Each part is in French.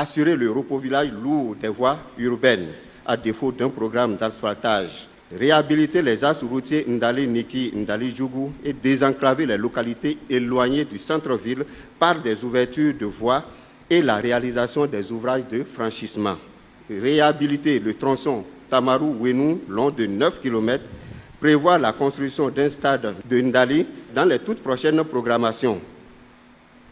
assurer le repauvillage lourd des voies urbaines, à défaut d'un programme d'asphaltage, réhabiliter les axes routiers Ndali-Niki, Ndali-Djougou et désenclaver les localités éloignées du centre-ville par des ouvertures de voies et la réalisation des ouvrages de franchissement. Réhabiliter le tronçon Tamarou-Wenou long de 9 km, prévoir la construction d'un stade de Ndali dans les toutes prochaines programmations.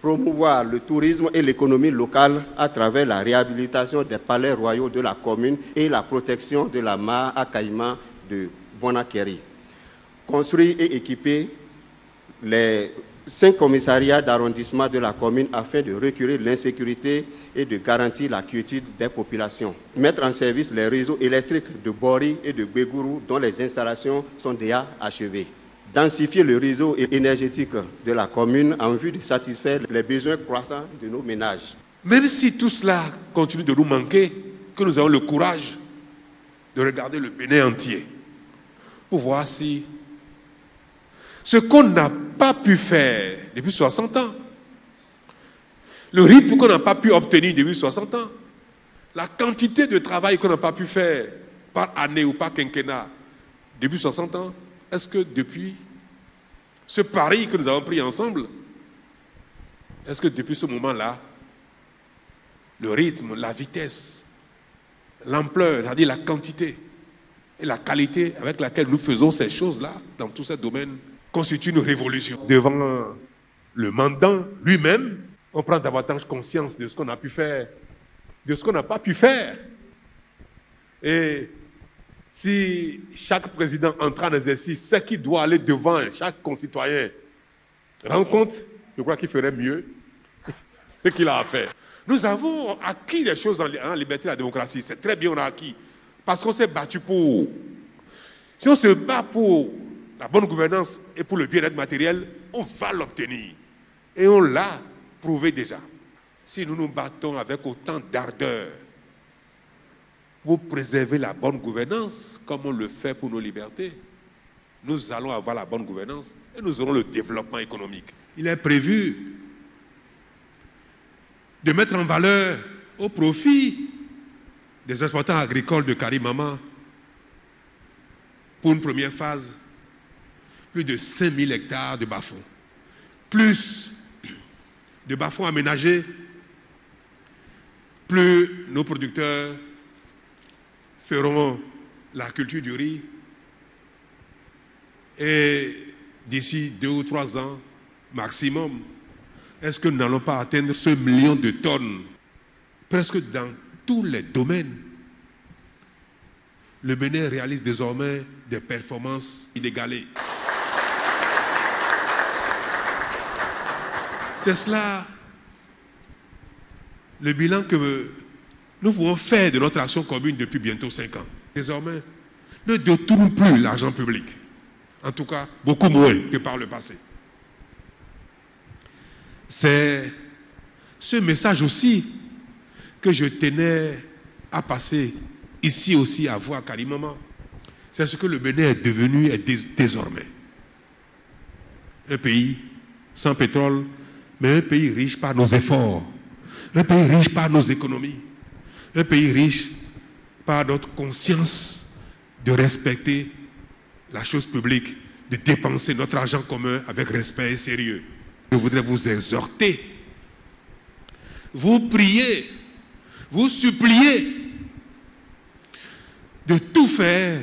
Promouvoir le tourisme et l'économie locale à travers la réhabilitation des palais royaux de la commune et la protection de la mare à caïman de Bonakeri. Construire et équiper les 5 commissariats d'arrondissement de la commune afin de recueillir l'insécurité et de garantir la quiétude des populations. Mettre en service les réseaux électriques de Bori et de Begourou dont les installations sont déjà achevées. Densifier le réseau énergétique de la commune en vue de satisfaire les besoins croissants de nos ménages. Même si tout cela continue de nous manquer, que nous avons le courage de regarder le Bénin entier pour voir si ce qu'on n'a pas pu faire depuis 60 ans, le rythme qu'on n'a pas pu obtenir depuis 60 ans, la quantité de travail qu'on n'a pas pu faire par année ou par quinquennat depuis 60 ans, est-ce que depuis ce pari que nous avons pris ensemble, est-ce que depuis ce moment-là, le rythme, la vitesse, l'ampleur, c'est-à-dire la quantité et la qualité avec laquelle nous faisons ces choses-là, dans tous ces domaines, constitue une révolution. Devant le mandant lui-même, on prend davantage conscience de ce qu'on a pu faire, de ce qu'on n'a pas pu faire. Et si chaque président entrant en exercice sait qu'il doit aller devant chaque concitoyen, rend compte, je crois qu'il ferait mieux ce qu'il a à faire. Nous avons acquis des choses en liberté et la démocratie. C'est très bien, on a acquis. Parce qu'on s'est battu pour. Si on se bat pour la bonne gouvernance et pour le bien-être matériel, on va l'obtenir. Et on l'a prouvé déjà. Si nous nous battons avec autant d'ardeur pour préserver la bonne gouvernance, comme on le fait pour nos libertés, nous allons avoir la bonne gouvernance et nous aurons le développement économique. Il est prévu de mettre en valeur au profit des exploitants agricoles de Karimama, pour une première phase, plus de 5000 hectares de bas-fonds, plus de bas-fonds aménagés, plus nos producteurs feront la culture du riz et d'ici 2 ou 3 ans maximum, est-ce que nous n'allons pas atteindre ce 1 million de tonnes? Presque dans tous les domaines, le Bénin réalise désormais des performances inégalées. C'est cela le bilan que nous pouvons faire de notre action commune depuis bientôt 5 ans. Désormais, ne détournons plus l'argent public. En tout cas, beaucoup moins que par le passé. C'est ce message aussi que je tenais à passer ici aussi à vous à Karimama. C'est ce que le Bénin est devenu désormais. Un pays sans pétrole, mais un pays riche par nos efforts. Un pays riche par nos économies. Un pays riche par notre conscience de respecter la chose publique, de dépenser notre argent commun avec respect et sérieux. Je voudrais vous exhorter, vous prier, vous supplier de tout faire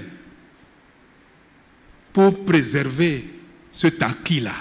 pour préserver cet acquis-là.